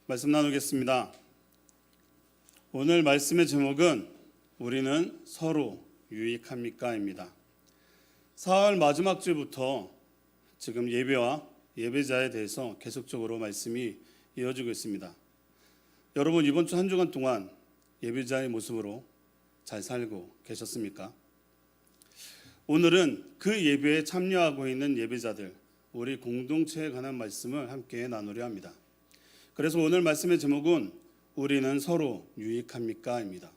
말씀 나누겠습니다. 오늘 말씀의 제목은 우리는 서로 유익합니까?입니다. 사흘 마지막 주부터 지금 예배와 예배자에 대해서 계속적으로 말씀이 이어지고 있습니다. 여러분, 이번 주 한 주간 동안 예배자의 모습으로 잘 살고 계셨습니까? 오늘은 그 예배에 참여하고 있는 예배자들, 우리 공동체에 관한 말씀을 함께 나누려 합니다. 그래서 오늘 말씀의 제목은 우리는 서로 유익합니까?입니다.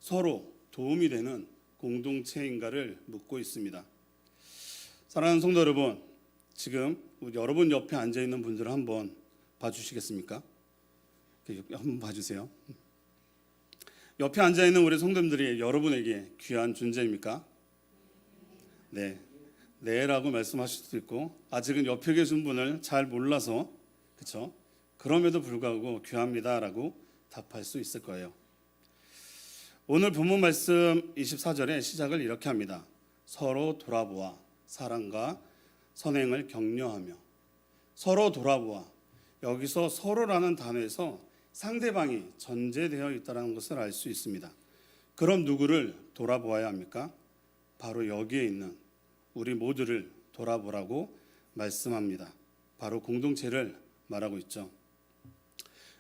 서로 도움이 되는 공동체인가를 묻고 있습니다. 사랑하는 성도 여러분, 지금 여러분 옆에 앉아있는 분들을 한번 봐주시겠습니까? 한번 봐주세요. 옆에 앉아있는 우리 성도님들이 여러분에게 귀한 존재입니까? 네라고 말씀하실 수도 있고, 아직은 옆에 계신 분을 잘 몰라서, 그렇죠? 그럼에도 불구하고 귀합니다라고 답할 수 있을 거예요. 오늘 본문 말씀 24절에 시작을 이렇게 합니다. 서로 돌아보아 사랑과 선행을 격려하며. 서로 돌아보아, 여기서 서로라는 단어에서 상대방이 전제되어 있다는 것을 알 수 있습니다. 그럼 누구를 돌아보아야 합니까? 바로 여기에 있는 우리 모두를 돌아보라고 말씀합니다. 바로 공동체를 말하고 있죠.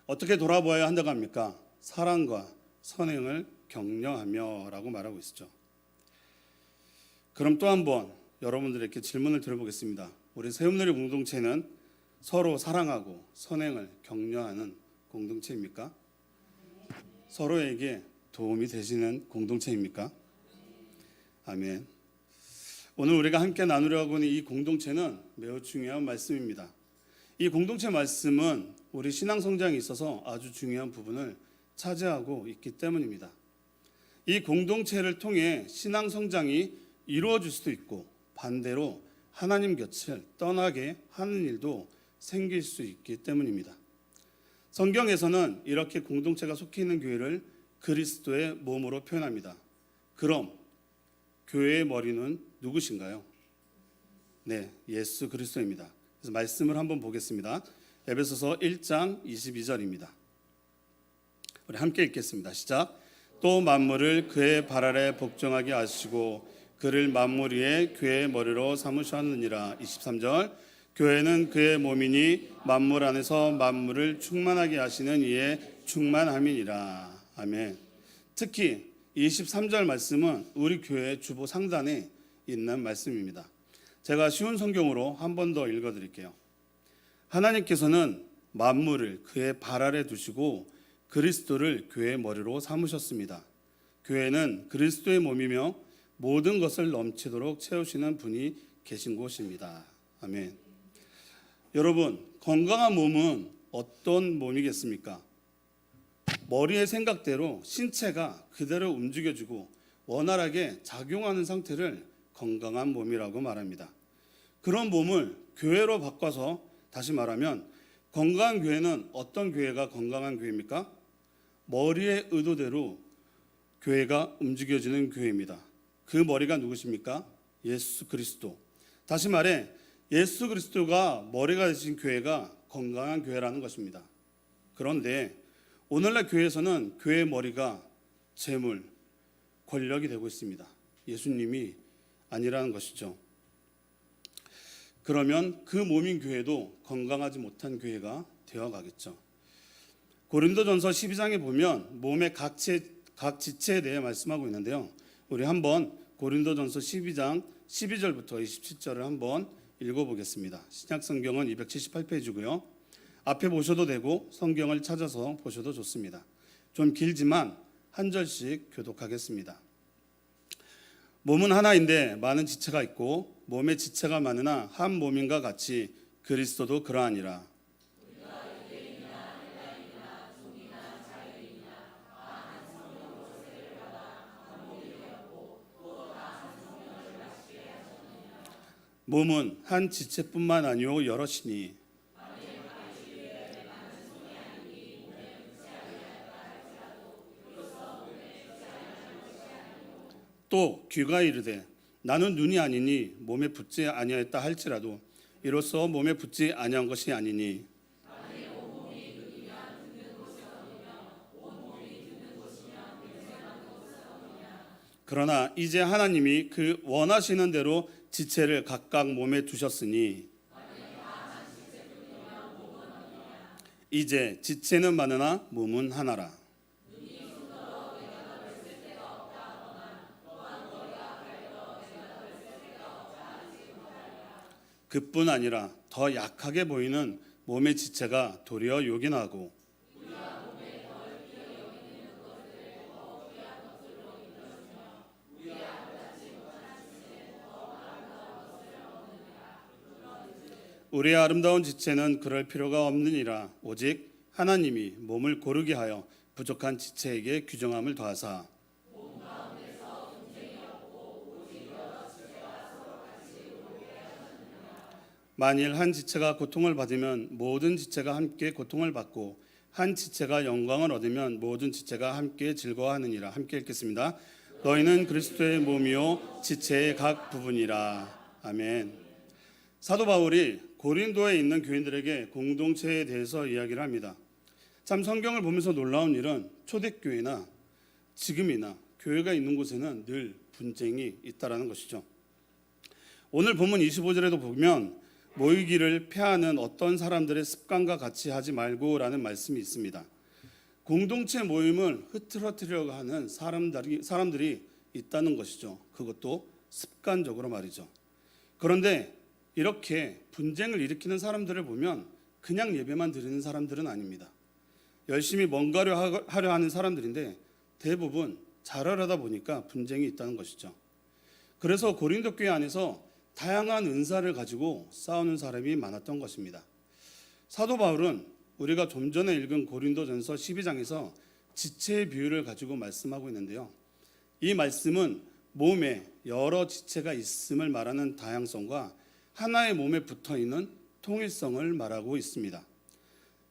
어떻게 돌아보아야 한다고 합니까? 사랑과 선행을 격려하며 라고 말하고 있죠. 그럼 또 한번 여러분들에게 질문을 드려보겠습니다. 우리 세움누리 공동체는 서로 사랑하고 선행을 격려하는 공동체입니까? 서로에게 도움이 되시는 공동체입니까? 아멘. 오늘 우리가 함께 나누려 하고 있는 이 공동체는 매우 중요한 말씀입니다. 이 공동체 말씀은 우리 신앙 성장에 있어서 아주 중요한 부분을 차지하고 있기 때문입니다. 이 공동체를 통해 신앙 성장이 이루어질 수도 있고, 반대로 하나님 곁을 떠나게 하는 일도 생길 수 있기 때문입니다. 성경에서는 이렇게 공동체가 속해 있는 교회를 그리스도의 몸으로 표현합니다. 그럼 교회의 머리는 누구신가요? 네, 예수 그리스도입니다. 그래서 말씀을 한번 보겠습니다. 에베소서 1장 22절입니다. 우리 함께 읽겠습니다. 시작. 또 만물을 그의 발 아래 복종하게 하시고 그를 만물 위에 교회의 머리로 삼으셨느니라. 23절. 교회는 그의 몸이니 만물 안에서 만물을 충만하게 하시는 이의 충만함이니라. 아멘. 특히 23절 말씀은 우리 교회 주보 상단에 있는 말씀입니다. 제가 쉬운 성경으로 한 번 더 읽어드릴게요. 하나님께서는 만물을 그의 발 아래 두시고 그리스도를 교회의 머리로 삼으셨습니다. 교회는 그리스도의 몸이며 모든 것을 넘치도록 채우시는 분이 계신 곳입니다. 아멘. 여러분, 건강한 몸은 어떤 몸이겠습니까? 머리의 생각대로 신체가 그대로 움직여주고 원활하게 작용하는 상태를 건강한 몸이라고 말합니다. 그런 몸을 교회로 바꿔서 다시 말하면 건강한 교회는 어떤 교회가 건강한 교회입니까? 머리의 의도대로 교회가 움직여지는 교회입니다. 그 머리가 누구십니까? 예수 그리스도. 다시 말해 예수 그리스도가 머리가 되신 교회가 건강한 교회라는 것입니다. 그런데 오늘날 교회에서는 교회의 머리가 재물, 권력이 되고 있습니다. 예수님이 아니라는 것이죠. 그러면 그 몸인 교회도 건강하지 못한 교회가 되어가겠죠. 고린도전서 12장에 보면 몸의 각 지체에 대해 말씀하고 있는데요. 우리 한번 고린도전서 12장 12절부터 27절을 한번 읽어보겠습니다. 신약성경은 278페이지고요. 앞에 보셔도 되고 성경을 찾아서 보셔도 좋습니다. 좀 길지만 한 절씩 교독하겠습니다. 몸은 하나인데 많은 지체가 있고 몸에 지체가 많으나 한 몸인가 같이 그리스도도 그러하니라. 몸은 한 지체뿐만 아니오 여럿이니 또 귀가 이르되 나는 눈이 아니니 몸에 붙지 아니하였다 할지라도 이로써 몸에 붙지 아니한 것이 아니니 그러나 이제 하나님이 그 원하시는 대로 지체를 각각 몸에 두셨으니 이제 지체는 많으나 몸은 하나라. 그뿐 아니라 더 약하게 보이는 몸의 지체가 도리어 요긴하고 우리의 아름다운 지체는 그럴 필요가 없느니라. 오직 하나님이 몸을 고르게 하여 부족한 지체에게 규정함을 더하사 만일 한 지체가 고통을 받으면 모든 지체가 함께 고통을 받고 한 지체가 영광을 얻으면 모든 지체가 함께 즐거워하느니라. 함께 읽겠습니다. 너희는 그리스도의 몸이요 지체의 각 부분이라. 아멘. 사도 바울이 고린도에 있는 교인들에게 공동체에 대해서 이야기를 합니다. 참 성경을 보면서 놀라운 일은 초대교회나 지금이나 교회가 있는 곳에는 늘 분쟁이 있다라는 것이죠. 오늘 본문 25절에도 보면 모이기를 패하는 어떤 사람들의 습관과 같이 하지 말고라는 말씀이 있습니다. 공동체 모임을 흐트러뜨리려고 하는 사람들이 있다는 것이죠. 그것도 습관적으로 말이죠. 그런데 이렇게 분쟁을 일으키는 사람들을 보면 그냥 예배만 드리는 사람들은 아닙니다. 열심히 뭔가를 하려 하는 사람들인데 대부분 잘하려다 보니까 분쟁이 있다는 것이죠. 그래서 고린도 교회 안에서 다양한 은사를 가지고 싸우는 사람이 많았던 것입니다. 사도 바울은 우리가 좀 전에 읽은 고린도전서 12장에서 지체의 비유를 가지고 말씀하고 있는데요. 이 말씀은 몸에 여러 지체가 있음을 말하는 다양성과 하나의 몸에 붙어있는 통일성을 말하고 있습니다.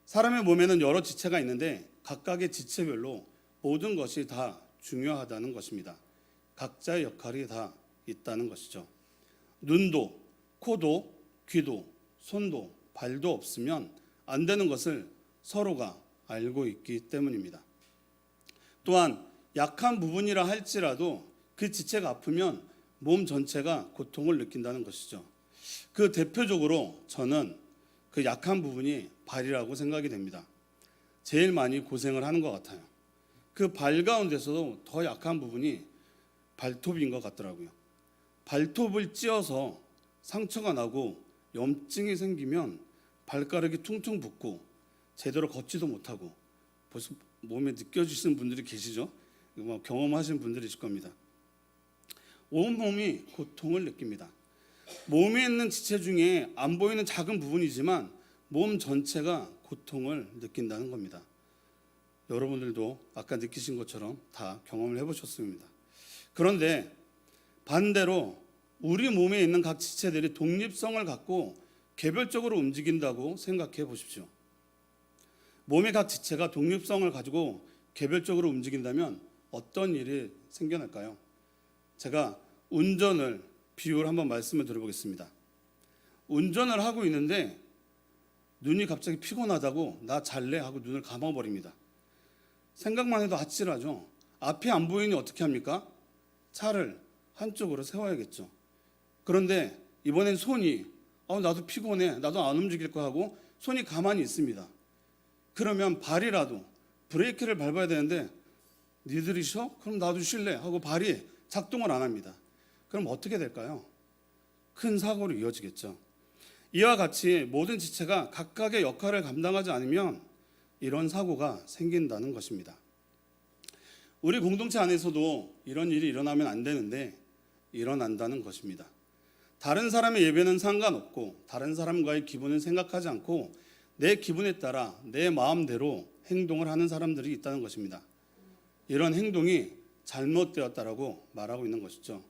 사람의 몸에는 여러 지체가 있는데 각각의 지체별로 모든 것이 다 중요하다는 것입니다. 각자의 역할이 다 있다는 것이죠. 눈도, 코도, 귀도, 손도, 발도 없으면 안 되는 것을 서로가 알고 있기 때문입니다. 또한 약한 부분이라 할지라도 그 지체가 아프면 몸 전체가 고통을 느낀다는 것이죠. 그 대표적으로 저는 그 약한 부분이 발이라고 생각이 됩니다. 제일 많이 고생을 하는 것 같아요. 그 발 가운데서도 더 약한 부분이 발톱인 것 같더라고요. 발톱을 찧어서 상처가 나고 염증이 생기면 발가락이 퉁퉁 붓고 제대로 걷지도 못하고 벌써 몸에 느껴지시는 분들이 계시죠? 경험하신 분들이실 겁니다. 온몸이 고통을 느낍니다. 몸에 있는 지체 중에 안 보이는 작은 부분이지만 몸 전체가 고통을 느낀다는 겁니다. 여러분들도 아까 느끼신 것처럼 다 경험을 해보셨습니다. 그런데 반대로 우리 몸에 있는 각 지체들이 독립성을 갖고 개별적으로 움직인다고 생각해 보십시오. 몸의 각 지체가 독립성을 가지고 개별적으로 움직인다면 어떤 일이 생겨날까요? 제가 운전을 비유를 한번 말씀을 드려보겠습니다. 운전을 하고 있는데 눈이 갑자기 피곤하다고 나 잘래 하고 눈을 감아버립니다. 생각만 해도 아찔하죠. 앞이 안 보이니 어떻게 합니까? 차를 한쪽으로 세워야겠죠. 그런데 이번엔 손이 나도 피곤해, 나도 안 움직일 거 하고 손이 가만히 있습니다. 그러면 발이라도 브레이크를 밟아야 되는데 니들이 쉬어? 그럼 나도 쉴래 하고 발이 작동을 안 합니다. 그럼 어떻게 될까요? 큰 사고로 이어지겠죠. 이와 같이 모든 지체가 각각의 역할을 감당하지 않으면 이런 사고가 생긴다는 것입니다. 우리 공동체 안에서도 이런 일이 일어나면 안 되는데 일어난다는 것입니다. 다른 사람의 예배는 상관없고 다른 사람과의 기분을 생각하지 않고 내 기분에 따라 내 마음대로 행동을 하는 사람들이 있다는 것입니다. 이런 행동이 잘못되었다라고 말하고 있는 것이죠.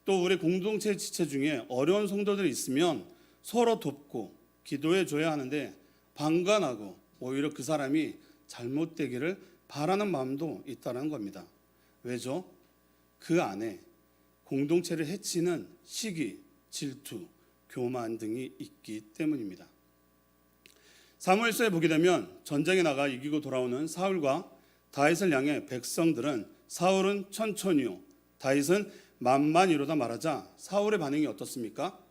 또 우리 공동체 지체 중에 어려운 성도들이 있으면 서로 돕고 기도해 줘야 하는데 방관하고 오히려 그 사람이 잘못되기를 바라는 마음도 있다는 겁니다. 왜죠? 그 안에 공동체를 해치는 시기, 질투, 교만 등이 있기 때문입니다. 사무엘서에 보게 되면 전쟁에 나가 이기고 돌아오는 사울과 다윗을 향해 백성들은 사울은 천천히요, 다윗은 만만이로다 말하자 사울의 반응이 어떻습니까?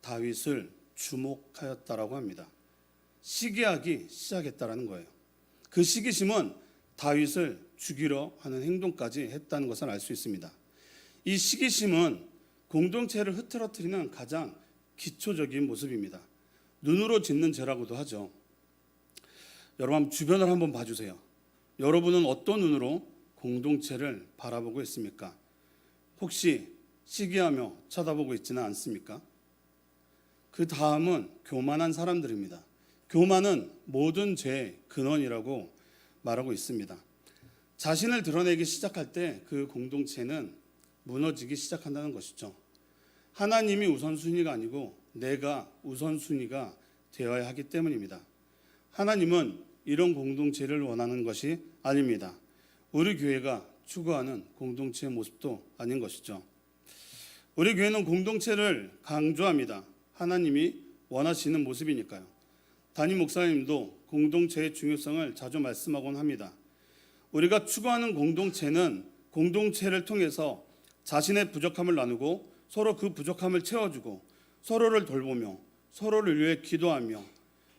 다윗을 주목하였다라고 합니다. 시기하기 시작했다라는 거예요. 그 시기심은 다윗을 죽이려 하는 행동까지 했다는 것을 알 수 있습니다. 이 시기심은 공동체를 흐트러뜨리는 가장 기초적인 모습입니다. 눈으로 짓는 죄라고도 하죠. 여러분 주변을 한번 봐주세요. 여러분은 어떤 눈으로 공동체를 바라보고 있습니까? 혹시 시기하며 쳐다보고 있지는 않습니까? 그 다음은 교만한 사람들입니다. 교만은 모든 죄의 근원이라고 말하고 있습니다. 자신을 드러내기 시작할 때 그 공동체는 무너지기 시작한다는 것이죠. 하나님이 우선순위가 아니고 내가 우선순위가 되어야 하기 때문입니다. 하나님은 이런 공동체를 원하는 것이 아닙니다. 우리 교회가 추구하는 공동체의 모습도 아닌 것이죠. 우리 교회는 공동체를 강조합니다. 하나님이 원하시는 모습이니까요. 담임 목사님도 공동체의 중요성을 자주 말씀하곤 합니다. 우리가 추구하는 공동체는 공동체를 통해서 자신의 부족함을 나누고 서로 그 부족함을 채워주고 서로를 돌보며 서로를 위해 기도하며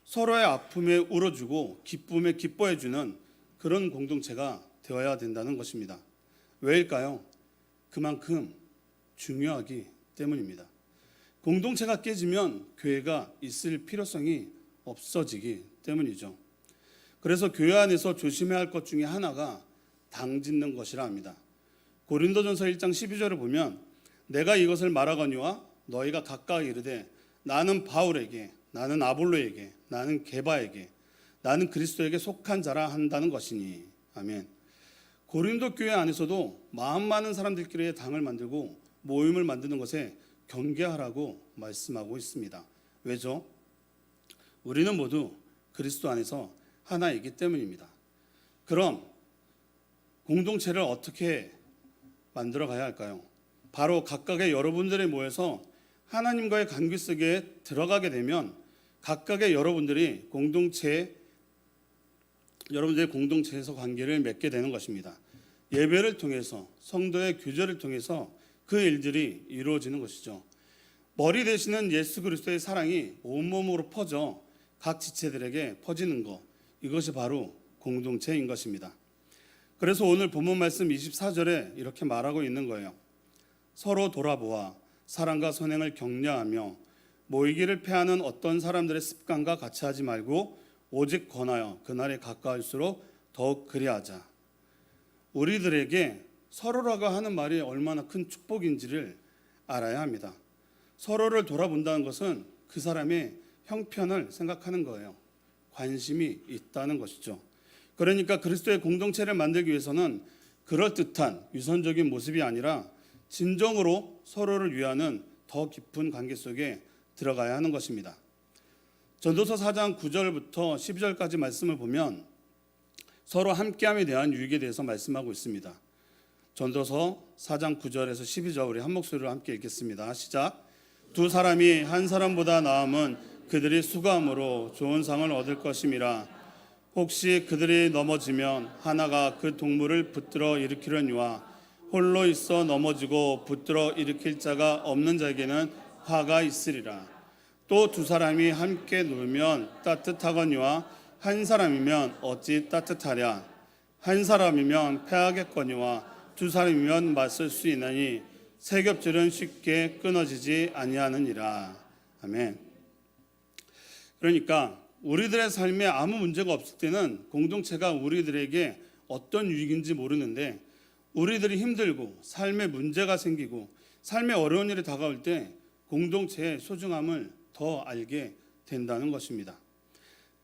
서로의 아픔에 울어주고 기쁨에 기뻐해주는 그런 공동체가 되어야 된다는 것입니다. 왜일까요? 그만큼 중요하기 때문입니다. 공동체가 깨지면 교회가 있을 필요성이 없어지기 때문이죠. 그래서 교회 안에서 조심해야 할 것 중에 하나가 당 짓는 것이라 합니다. 고린도전서 1장 12절을 보면 내가 이것을 말하거니와 너희가 각각 이르되 나는 바울에게 나는 아볼로에게 나는 게바에게 나는 그리스도에게 속한 자라 한다는 것이니. 아멘. 고린도 교회 안에서도 마음 많은 사람들끼리 당을 만들고 모임을 만드는 것에 경계하라고 말씀하고 있습니다. 왜죠? 우리는 모두 그리스도 안에서 하나이기 때문입니다. 그럼 공동체를 어떻게 만들어 가야 할까요? 바로 각각의 여러분들이 모여서 하나님과의 관계 속에 들어가게 되면 각각의 여러분들의 공동체에서 관계를 맺게 되는 것입니다. 예배를 통해서 성도의 교제를 통해서 그 일들이 이루어지는 것이죠. 머리 되시는 예수 그리스도의 사랑이 온몸으로 퍼져 각 지체들에게 퍼지는 것, 이것이 바로 공동체인 것입니다. 그래서 오늘 본문 말씀 24절에 이렇게 말하고 있는 거예요. 서로 돌아보아 사랑과 선행을 격려하며 모이기를 패하는 어떤 사람들의 습관과 같이 하지 말고 오직 권하여 그날에 가까울수록 더욱 그리하자. 우리들에게 서로라고 하는 말이 얼마나 큰 축복인지를 알아야 합니다. 서로를 돌아본다는 것은 그 사람의 형편을 생각하는 거예요. 관심이 있다는 것이죠. 그러니까 그리스도의 공동체를 만들기 위해서는 그럴듯한 유선적인 모습이 아니라 진정으로 서로를 위하는 더 깊은 관계 속에 들어가야 하는 것입니다. 전도서 4장 9절부터 12절까지 말씀을 보면 서로 함께함에 대한 유익에 대해서 말씀하고 있습니다. 전도서 4장 9절에서 12절 우리 한 목소리로 함께 읽겠습니다. 시작. 두 사람이 한 사람보다 나음은 그들이 수고함으로 좋은 상을 얻을 것임이라. 혹시 그들이 넘어지면 하나가 그 동물을 붙들어 일으키려니와 홀로 있어 넘어지고 붙들어 일으킬 자가 없는 자에게는 화가 있으리라. 또 두 사람이 함께 누우면 따뜻하거니와 한 사람이면 어찌 따뜻하랴. 한 사람이면 패하겠거니와 두 사람이면 맞설 수 있나니 세 겹줄은 쉽게 끊어지지 아니하느니라. 아멘. 그러니까 우리들의 삶에 아무 문제가 없을 때는 공동체가 우리들에게 어떤 유익인지 모르는데 우리들이 힘들고 삶에 문제가 생기고 삶에 어려운 일이 다가올 때 공동체의 소중함을 더 알게 된다는 것입니다.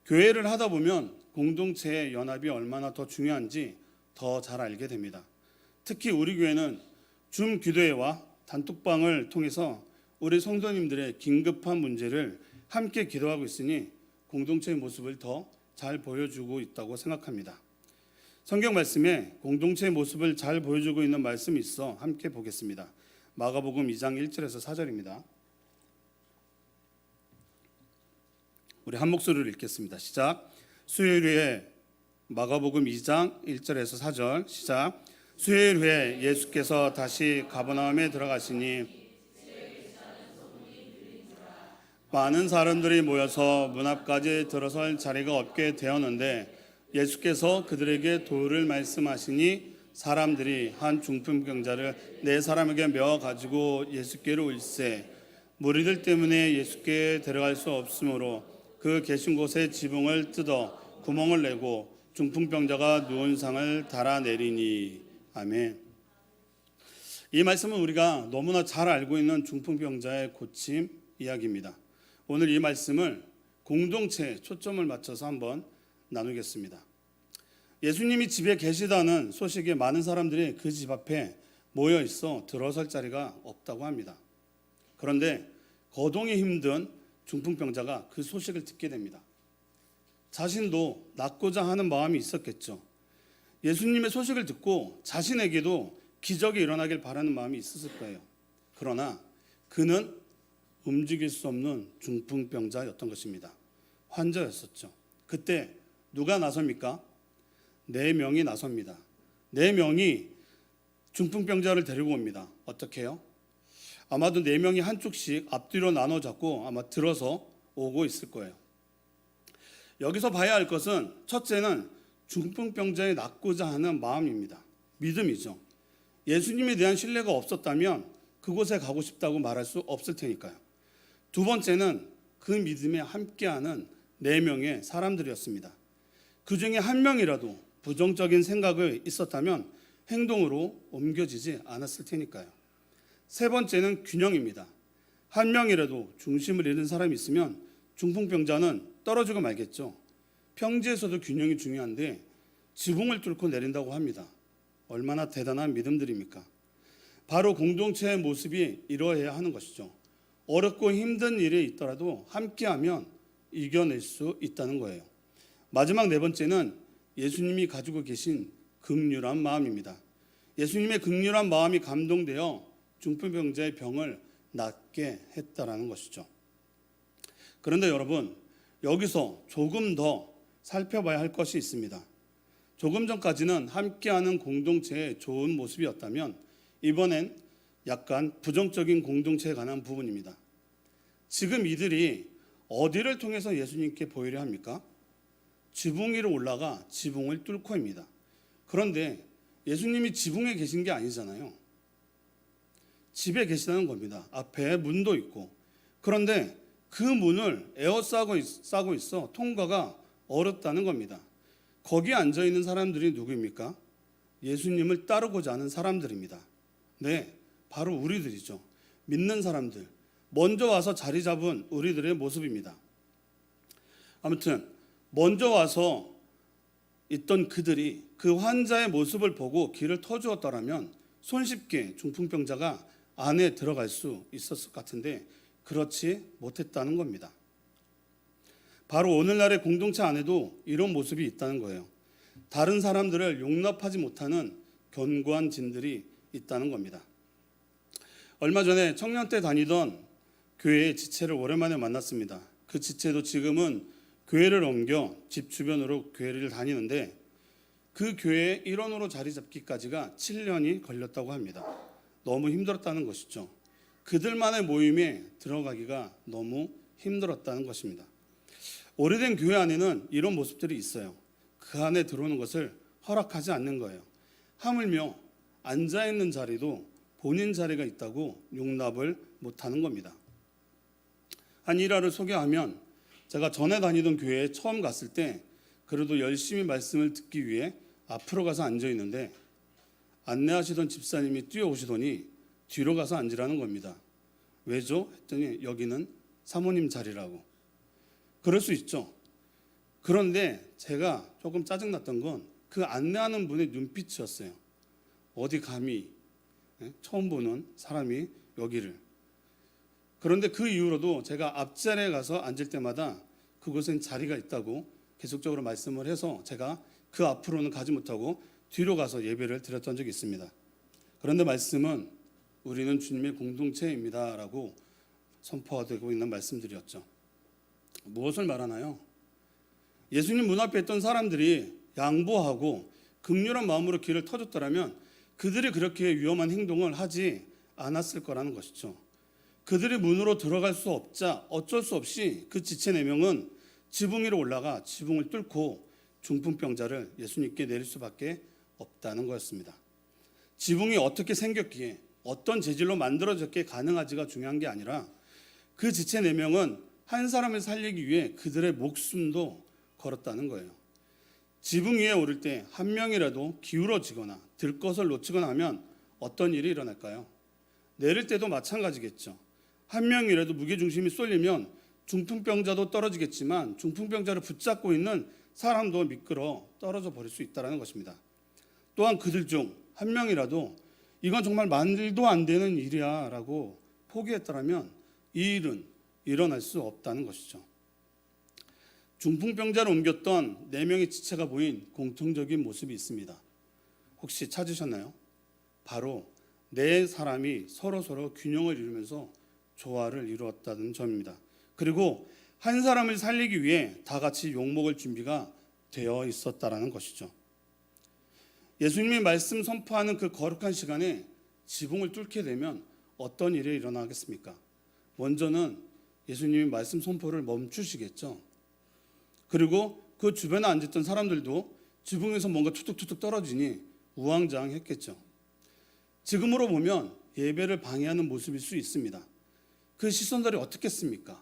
교회를 하다 보면 공동체의 연합이 얼마나 더 중요한지 더 잘 알게 됩니다. 특히 우리 교회는 줌 기도회와 단톡방을 통해서 우리 성도님들의 긴급한 문제를 함께 기도하고 있으니 공동체의 모습을 더 잘 보여주고 있다고 생각합니다. 성경 말씀에 공동체의 모습을 잘 보여주고 있는 말씀이 있어 함께 보겠습니다. 마가복음 2장 1절에서 4절입니다. 우리 한 목소리로 읽겠습니다. 시작. 수요일에 마가복음 2장 1절에서 4절 시작. 수요일 후에 예수께서 다시 가버나움에 들어가시니 많은 사람들이 모여서 문 앞까지 들어설 자리가 없게 되었는데 예수께서 그들에게 도를 말씀하시니 사람들이 한 중풍병자를 네 사람에게 메어 가지고 예수께로 일세 무리들 때문에 예수께 데려갈 수 없으므로 그 계신 곳에 지붕을 뜯어 구멍을 내고 중풍병자가 누운 상을 달아내리니. 아멘. 이 말씀은 우리가 너무나 잘 알고 있는 중풍병자의 고침 이야기입니다. 오늘 이 말씀을 공동체에 초점을 맞춰서 한번 나누겠습니다. 예수님이 집에 계시다는 소식에 많은 사람들이 그 집 앞에 모여 있어 들어설 자리가 없다고 합니다. 그런데 거동이 힘든 중풍병자가 그 소식을 듣게 됩니다. 자신도 낫고자 하는 마음이 있었겠죠. 예수님의 소식을 듣고 자신에게도 기적이 일어나길 바라는 마음이 있었을 거예요. 그러나 그는 움직일 수 없는 중풍병자였던 것입니다. 환자였었죠. 그때 누가 나섭니까? 4명이 나섭니다. 4명이 중풍병자를 데리고 옵니다. 어떻게 해요? 아마도 4명이 한쪽씩 앞뒤로 나눠 잡고 아마 들어서 오고 있을 거예요. 여기서 봐야 할 것은 첫째는 중풍병자에 낫고자 하는 마음입니다. 믿음이죠. 예수님에 대한 신뢰가 없었다면 그곳에 가고 싶다고 말할 수 없을 테니까요. 두 번째는 그 믿음에 함께하는 4명의 사람들이었습니다. 그 중에 한 명이라도 부정적인 생각을 있었다면 행동으로 옮겨지지 않았을 테니까요. 세 번째는 균형입니다. 한 명이라도 중심을 잃은 사람이 있으면 중풍병자는 떨어지고 말겠죠. 평지에서도 균형이 중요한데 지붕을 뚫고 내린다고 합니다. 얼마나 대단한 믿음들입니까? 바로 공동체의 모습이 이러해야 하는 것이죠. 어렵고 힘든 일이 있더라도 함께하면 이겨낼 수 있다는 거예요. 마지막 4번째는 예수님이 가지고 계신 긍휼한 마음입니다. 예수님의 긍휼한 마음이 감동되어 중풍병자의 병을 낫게 했다라는 것이죠. 그런데 여러분, 여기서 조금 더 살펴봐야 할 것이 있습니다. 조금 전까지는 함께하는 공동체의 좋은 모습이었다면 이번엔 약간 부정적인 공동체에 관한 부분입니다. 지금 이들이 어디를 통해서 예수님께 보이려 합니까? 지붕 위로 올라가 지붕을 뚫고입니다. 그런데 예수님이 지붕에 계신 게 아니잖아요. 집에 계시다는 겁니다. 앞에 문도 있고. 그런데 그 문을 에워싸고 있어 통과가 어렵다는 겁니다. 거기에 앉아있는 사람들이 누구입니까? 예수님을 따르고자 하는 사람들입니다. 네, 바로 우리들이죠. 믿는 사람들, 먼저 와서 자리 잡은 우리들의 모습입니다. 아무튼 먼저 와서 있던 그들이 그 환자의 모습을 보고 길을 터주었더라면 손쉽게 중풍병자가 안에 들어갈 수 있었을 것 같은데 그렇지 못했다는 겁니다. 바로 오늘날의 공동체 안에도 이런 모습이 있다는 거예요. 다른 사람들을 용납하지 못하는 견고한 진들이 있다는 겁니다. 얼마 전에 청년 때 다니던 교회의 지체를 오랜만에 만났습니다. 그 지체도 지금은 교회를 옮겨 집 주변으로 교회를 다니는데 그 교회의 일원으로 자리 잡기까지가 7년이 걸렸다고 합니다. 너무 힘들었다는 것이죠. 그들만의 모임에 들어가기가 너무 힘들었다는 것입니다. 오래된 교회 안에는 이런 모습들이 있어요. 그 안에 들어오는 것을 허락하지 않는 거예요. 하물며 앉아있는 자리도 본인 자리가 있다고 용납을 못하는 겁니다. 한 일화를 소개하면 제가 전에 다니던 교회에 처음 갔을 때 그래도 열심히 말씀을 듣기 위해 앞으로 가서 앉아있는데 안내하시던 집사님이 뛰어오시더니 뒤로 가서 앉으라는 겁니다. 왜죠? 했더니 여기는 사모님 자리라고. 그럴 수 있죠. 그런데 제가 조금 짜증났던 건 그 안내하는 분의 눈빛이었어요. 어디 감히 처음 보는 사람이 여기를. 그런데 그 이후로도 제가 앞자리에 가서 앉을 때마다 그곳엔 자리가 있다고 계속적으로 말씀을 해서 제가 그 앞으로는 가지 못하고 뒤로 가서 예배를 드렸던 적이 있습니다. 그런데 말씀은 우리는 주님의 공동체입니다 라고 선포되고 있는 말씀들이었죠. 무엇을 말하나요? 예수님 문 앞에 있던 사람들이 양보하고 긍휼한 마음으로 길을 터줬더라면 그들이 그렇게 위험한 행동을 하지 않았을 거라는 것이죠. 그들이 문으로 들어갈 수 없자 어쩔 수 없이 그 지체 4명은 지붕 위로 올라가 지붕을 뚫고 중풍병자를 예수님께 내릴 수밖에 없다는 거였습니다. 지붕이 어떻게 생겼기에 어떤 재질로 만들어졌기에 가능하지가 중요한 게 아니라 그 지체 4명은 한 사람을 살리기 위해 그들의 목숨도 걸었다는 거예요. 지붕 위에 오를 때 한 명이라도 기울어지거나 들 것을 놓치거나 하면 어떤 일이 일어날까요? 내릴 때도 마찬가지겠죠. 한 명이라도 무게중심이 쏠리면 중풍병자도 떨어지겠지만 중풍병자를 붙잡고 있는 사람도 미끄러 떨어져 버릴 수 있다는 것입니다. 또한 그들 중 한 명이라도 이건 정말 말도 안 되는 일이야 라고 포기했더라면 이 일은 일어날 수 없다는 것이죠. 중풍병자를 옮겼던 4명의 지체가 보인 공통적인 모습이 있습니다. 혹시 찾으셨나요? 바로 4사람이 서로 균형을 이루면서 조화를 이루었다는 점입니다. 그리고 한 사람을 살리기 위해 다 같이 욕먹을 준비가 되어 있었다는 것이죠. 예수님이 말씀 선포하는 그 거룩한 시간에 지붕을 뚫게 되면 어떤 일이 일어나겠습니까? 먼저는 예수님이 말씀 선포를 멈추시겠죠. 그리고 그 주변에 앉았던 사람들도 지붕에서 뭔가 툭툭툭툭 떨어지니 우왕좌왕했겠죠. 지금으로 보면 예배를 방해하는 모습일 수 있습니다. 그 시선들이 어떻겠습니까?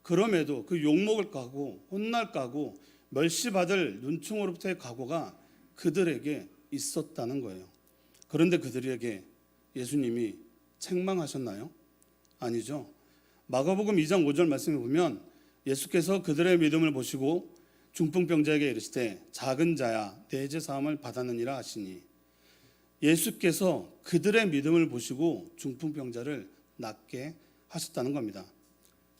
그럼에도 그 욕먹을 각오, 혼날 각오, 멸시받을 눈총으로부터의 각오가 그들에게 있었다는 거예요. 그런데 그들에게 예수님이 책망하셨나요? 아니죠. 마가복음 2장 5절 말씀에 보면 예수께서 그들의 믿음을 보시고 중풍병자에게 이르시되 작은 자야 내 죄 사함을 받았느니라 하시니, 예수께서 그들의 믿음을 보시고 중풍병자를 낫게 하셨다는 겁니다.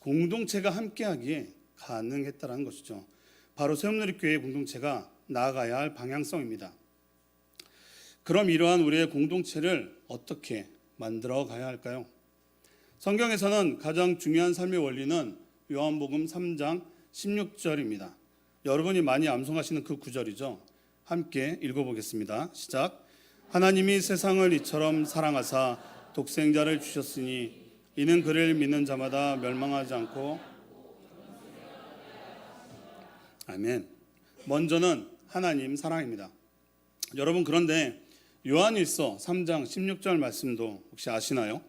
공동체가 함께하기에 가능했다는 것이죠. 바로 새움누리교회의 공동체가 나아가야 할 방향성입니다. 그럼 이러한 우리의 공동체를 어떻게 만들어 가야 할까요? 성경에서는 가장 중요한 삶의 원리는 요한복음 3장 16절입니다. 여러분이 많이 암송하시는 그 구절이죠. 함께 읽어보겠습니다. 시작. 하나님이 세상을 이처럼 사랑하사 독생자를 주셨으니 이는 그를 믿는 자마다 멸망하지 않고. 아멘. 먼저는 하나님 사랑입니다. 여러분, 그런데 요한일서 3장 16절 말씀도 혹시 아시나요?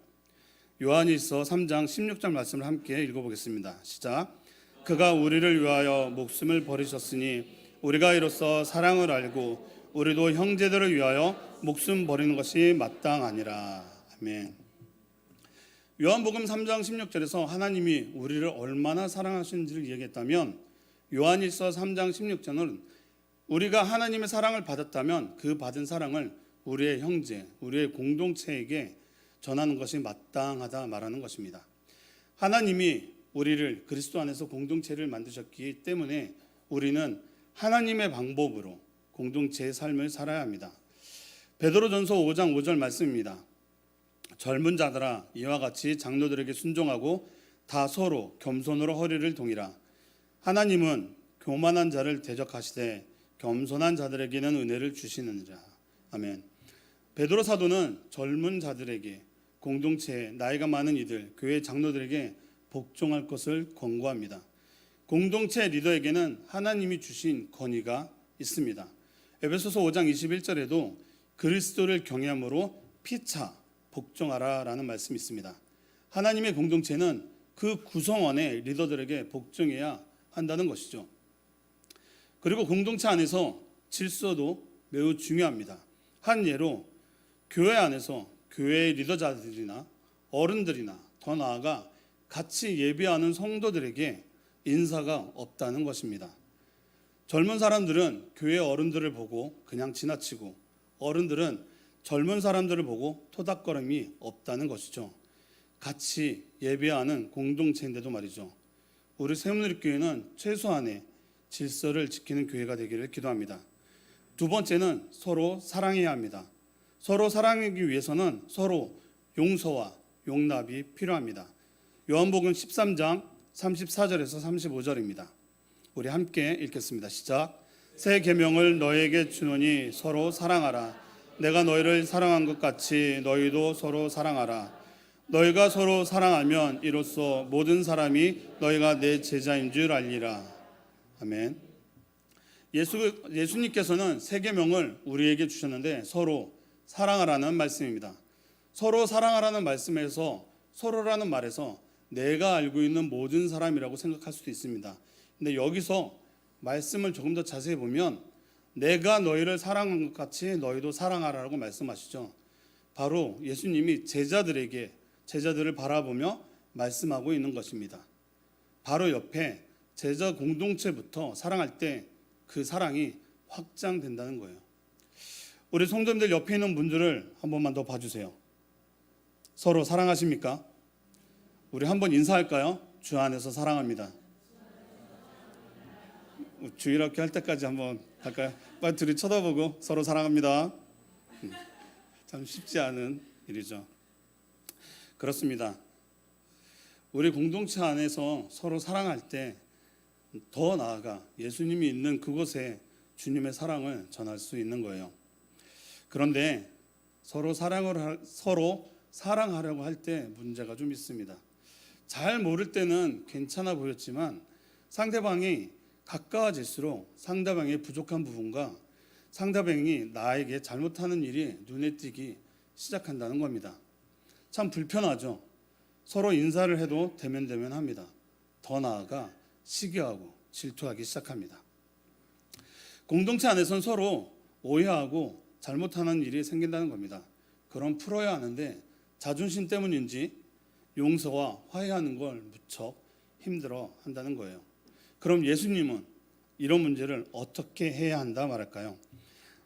요한일서 3장 16절 말씀을 함께 읽어보겠습니다. 시작. 그가 우리를 위하여 목숨을 버리셨으니 우리가 이로써 사랑을 알고 우리도 형제들을 위하여 목숨 버리는 것이 마땅하니라. 아멘. 요한복음 3장 16절에서 하나님이 우리를 얼마나 사랑하시는지를 얘기했다면, 요한일서 3장 16절은 우리가 하나님의 사랑을 받았다면 그 받은 사랑을 우리의 형제, 우리의 공동체에게 전하는 것이 마땅하다 말하는 것입니다. 하나님이 우리를 그리스도 안에서 공동체를 만드셨기 때문에 우리는 하나님의 방법으로 공동체의 삶을 살아야 합니다. 베드로전서 5장 5절 말씀입니다. 젊은 자들아 이와 같이 장로들에게 순종하고 다 서로 겸손으로 허리를 동이라. 하나님은 교만한 자를 대적하시되 겸손한 자들에게는 은혜를 주시느니라. 아멘. 베드로 사도는 젊은 자들에게, 공동체에 나이가 많은 이들, 교회 장로들에게 복종할 것을 권고합니다. 공동체 리더에게는 하나님이 주신 권위가 있습니다. 에베소서 5장 21절에도 그리스도를 경외함으로 피차 복종하라 라는 말씀이 있습니다. 하나님의 공동체는 그 구성원의 리더들에게 복종해야 한다는 것이죠. 그리고 공동체 안에서 질서도 매우 중요합니다. 한 예로 교회 안에서 교회의 리더자들이나 어른들이나 더 나아가 같이 예배하는 성도들에게 인사가 없다는 것입니다. 젊은 사람들은 교회 어른들을 보고 그냥 지나치고, 어른들은 젊은 사람들을 보고 토닥거림이 없다는 것이죠. 같이 예배하는 공동체인데도 말이죠. 우리 새움누리교회는 최소한의 질서를 지키는 교회가 되기를 기도합니다. 두 번째는 서로 사랑해야 합니다. 서로 사랑하기 위해서는 서로 용서와 용납이 필요합니다. 요한복음 13장 34절에서 35절입니다. 우리 함께 읽겠습니다. 시작. 새 계명을 너에게 주노니 서로 사랑하라. 내가 너희를 사랑한 것 같이 너희도 서로 사랑하라. 너희가 서로 사랑하면 이로써 모든 사람이 너희가 내 제자인 줄 알리라. 아멘. 예수님께서는 세 계명을 우리에게 주셨는데 서로 사랑하라는 말씀입니다. 서로 사랑하라는 말씀에서 서로라는 말에서 내가 알고 있는 모든 사람이라고 생각할 수도 있습니다. 근데 여기서 말씀을 조금 더 자세히 보면 내가 너희를 사랑한 것 같이 너희도 사랑하라고 말씀하시죠. 바로 예수님이 제자들을 바라보며 말씀하고 있는 것입니다. 바로 옆에 제자 공동체부터 사랑할 때 그 사랑이 확장된다는 거예요. 우리 성도님들 옆에 있는 분들을 한 번만 더 봐주세요. 서로 사랑하십니까? 우리 한번 인사할까요? 주 안에서 사랑합니다. 주일학교 할 때까지 한번 할까요? 빨리 둘이 쳐다보고 서로 사랑합니다. 참 쉽지 않은 일이죠. 그렇습니다. 우리 공동체 안에서 서로 사랑할 때 더 나아가 예수님이 있는 그곳에 주님의 사랑을 전할 수 있는 거예요. 그런데 서로 사랑하려고 할 때 문제가 좀 있습니다. 잘 모를 때는 괜찮아 보였지만 상대방이 가까워질수록 상대방의 부족한 부분과 상대방이 나에게 잘못하는 일이 눈에 띄기 시작한다는 겁니다. 참 불편하죠. 서로 인사를 해도 대면대면합니다. 더 나아가 시기하고 질투하기 시작합니다. 공동체 안에서는 서로 오해하고 잘못하는 일이 생긴다는 겁니다. 그럼 풀어야 하는데 자존심 때문인지 용서와 화해하는 걸 무척 힘들어 한다는 거예요. 그럼 예수님은 이런 문제를 어떻게 해야 한다 말할까요?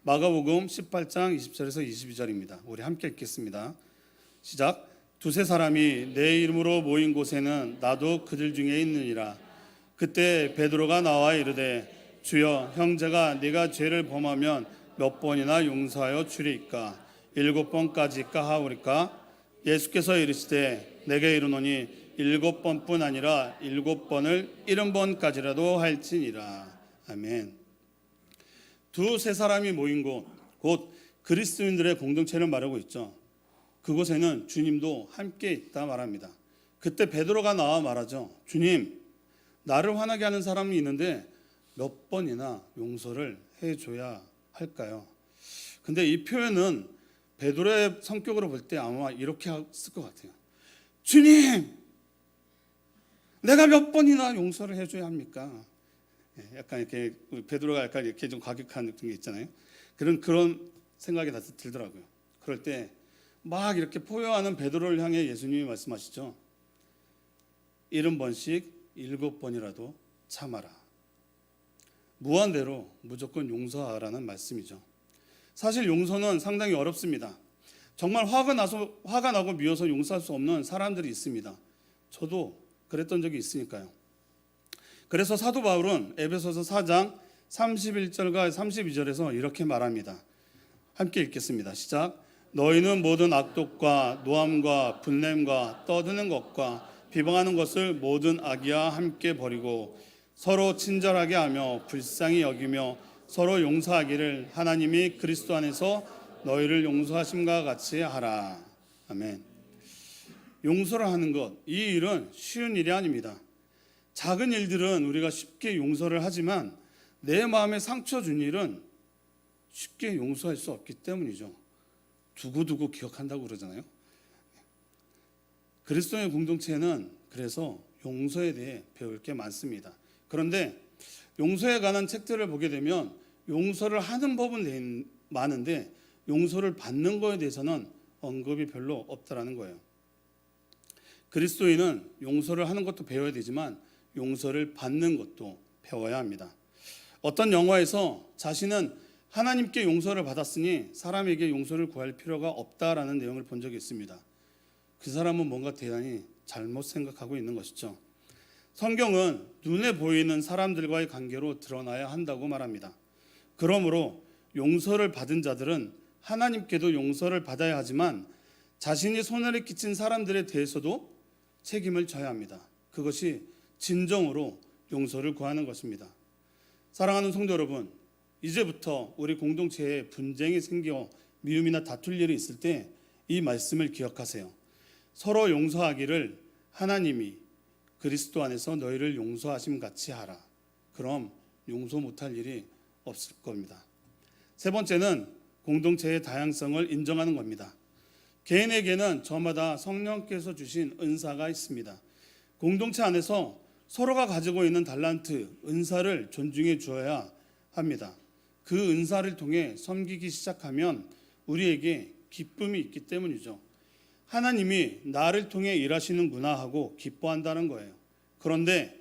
마가복음 18장 20절에서 22절입니다. 우리 함께 읽겠습니다. 시작. 두세 사람이 내 이름으로 모인 곳에는 나도 그들 중에 있느니라. 그때 베드로가 나와 이르되 주여, 형제가 네가 죄를 범하면 몇 번이나 용서하여 주리이까? 7번까지까 하오리까? 예수께서 이르시되 내게 이르노니 7번뿐 아니라 7번을 70번까지라도 할지니라. 아멘. 두세 사람이 모인 곳, 곧 그리스도인들의 공동체를 말하고 있죠. 그곳에는 주님도 함께 있다 말합니다. 그때 베드로가 나와 말하죠. 주님, 나를 화나게 하는 사람이 있는데 몇 번이나 용서를 해줘야 할까요? 근데 이 표현은 베드로의 성격으로 볼 때 아마 이렇게 했을 것 같아요. 주님, 내가 몇 번이나 용서를 해줘야 합니까? 약간 이렇게 베드로가 약간 이렇게 좀 과격한 느낌이 있잖아요. 그런 생각이 다 들더라고요. 그럴 때 막 이렇게 포효하는 베드로를 향해 예수님이 말씀하시죠. 70번씩 7번이라도 참아라. 무한대로 무조건 용서하라는 말씀이죠. 사실 용서는 상당히 어렵습니다. 정말 화가 나고 미워서 용서할 수 없는 사람들이 있습니다. 저도 그랬던 적이 있으니까요. 그래서 사도 바울은 에베소서 4장 31절과 32절에서 이렇게 말합니다. 함께 읽겠습니다. 시작. 너희는 모든 악독과 노함과 분냄과 떠드는 것과 비방하는 것을 모든 악이와 함께 버리고 서로 친절하게 하며 불쌍히 여기며 서로 용서하기를 하나님이 그리스도 안에서 너희를 용서하심과 같이 하라. 아멘. 용서를 하는 것, 이 일은 쉬운 일이 아닙니다. 작은 일들은 우리가 쉽게 용서를 하지만 내 마음에 상처 준 일은 쉽게 용서할 수 없기 때문이죠. 두고두고 기억한다고 그러잖아요. 그리스도의 공동체는 그래서 용서에 대해 배울 게 많습니다. 그런데 용서에 관한 책들을 보게 되면 용서를 하는 법은 많은데 용서를 받는 거에 대해서는 언급이 별로 없다라는 거예요. 그리스도인은 용서를 하는 것도 배워야 되지만 용서를 받는 것도 배워야 합니다. 어떤 영화에서 자신은 하나님께 용서를 받았으니 사람에게 용서를 구할 필요가 없다라는 내용을 본 적이 있습니다. 그 사람은 뭔가 대단히 잘못 생각하고 있는 것이죠. 성경은 눈에 보이는 사람들과의 관계로 드러나야 한다고 말합니다. 그러므로 용서를 받은 자들은 하나님께도 용서를 받아야 하지만 자신이 손해를 끼친 사람들에 대해서도 책임을 져야 합니다. 그것이 진정으로 용서를 구하는 것입니다. 사랑하는 성도 여러분, 이제부터 우리 공동체에 분쟁이 생겨 미움이나 다툴 일이 있을 때 이 말씀을 기억하세요. 서로 용서하기를 하나님이 그리스도 안에서 너희를 용서하심 같이 하라. 그럼 용서 못할 일이 없을 겁니다. 세 번째는 공동체의 다양성을 인정하는 겁니다. 개인에게는 저마다 성령께서 주신 은사가 있습니다. 공동체 안에서 서로가 가지고 있는 달란트, 은사를 존중해 주어야 합니다. 그 은사를 통해 섬기기 시작하면 우리에게 기쁨이 있기 때문이죠. 하나님이 나를 통해 일하시는구나 하고 기뻐한다는 거예요. 그런데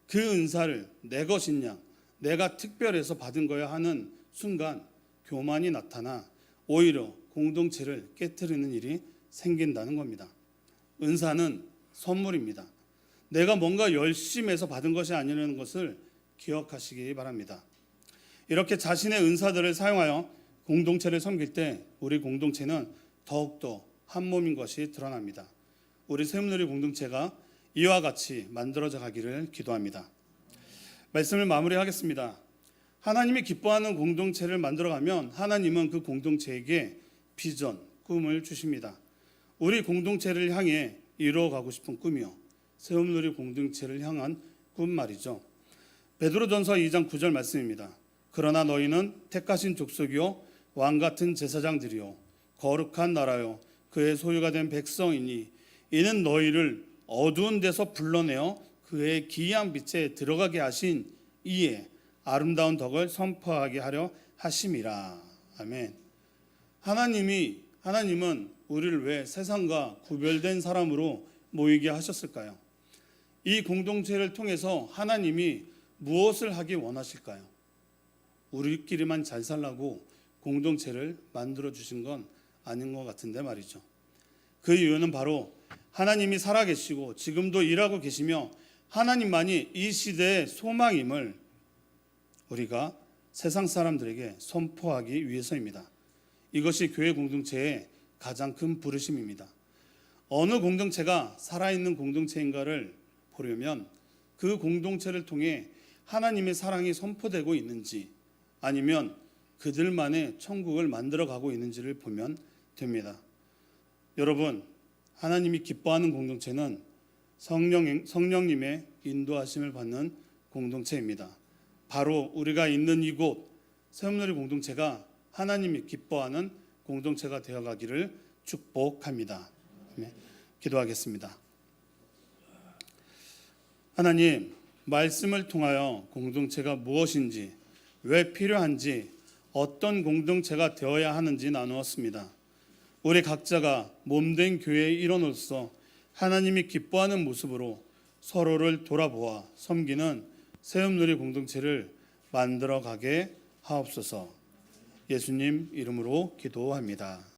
그 은사를 내 것이냐, 내가 특별해서 받은 거야 하는 순간 교만이 나타나 오히려 공동체를 깨트리는 일이 생긴다는 겁니다. 은사는 선물입니다. 내가 뭔가 열심히 해서 받은 것이 아니라는 것을 기억하시기 바랍니다. 이렇게 자신의 은사들을 사용하여 공동체를 섬길 때 우리 공동체는 더욱더 한 몸인 것이 드러납니다. 우리 세움누리 공동체가 이와 같이 만들어져 가기를 기도합니다. 말씀을 마무리하겠습니다. 하나님이 기뻐하는 공동체를 만들어가면 하나님은 그 공동체에게 비전, 꿈을 주십니다. 우리 공동체를 향해 이루어가고 싶은 꿈이요, 세움누리 공동체를 향한 꿈 말이죠. 베드로전서 2장 9절 말씀입니다. 그러나 너희는 택하신 족속이요 왕같은 제사장들이요 거룩한 나라요 그의 소유가 된 백성이니 이는 너희를 어두운 데서 불러내어 그의 기이한 빛에 들어가게 하신 이에 아름다운 덕을 선포하게 하려 하심이라. 아멘. 하나님은 우리를 왜 세상과 구별된 사람으로 모이게 하셨을까요? 이 공동체를 통해서 하나님이 무엇을 하기 원하실까요? 우리끼리만 잘 살라고 공동체를 만들어 주신 건 아닌 것 같은데 말이죠. 그 이유는 바로 하나님이 살아계시고 지금도 일하고 계시며 하나님만이 이 시대의 소망임을 우리가 세상 사람들에게 선포하기 위해서입니다. 이것이 교회 공동체의 가장 큰 부르심입니다. 어느 공동체가 살아있는 공동체인가를 보려면 그 공동체를 통해 하나님의 사랑이 선포되고 있는지 아니면 그들만의 천국을 만들어가고 있는지를 보면 됩니다. 여러분, 하나님이 기뻐하는 공동체는 성령님의 인도하심을 받는 공동체입니다. 바로 우리가 있는 이곳 세움누리 공동체가 하나님이 기뻐하는 공동체가 되어가기를 축복합니다. 기도하겠습니다. 하나님, 말씀을 통하여 공동체가 무엇인지, 왜 필요한지, 어떤 공동체가 되어야 하는지 나누었습니다. 우리 각자가 몸된 교회의 일원으로서 하나님이 기뻐하는 모습으로 서로를 돌아보아 섬기는 세움누리 공동체를 만들어가게 하옵소서. 예수님 이름으로 기도합니다.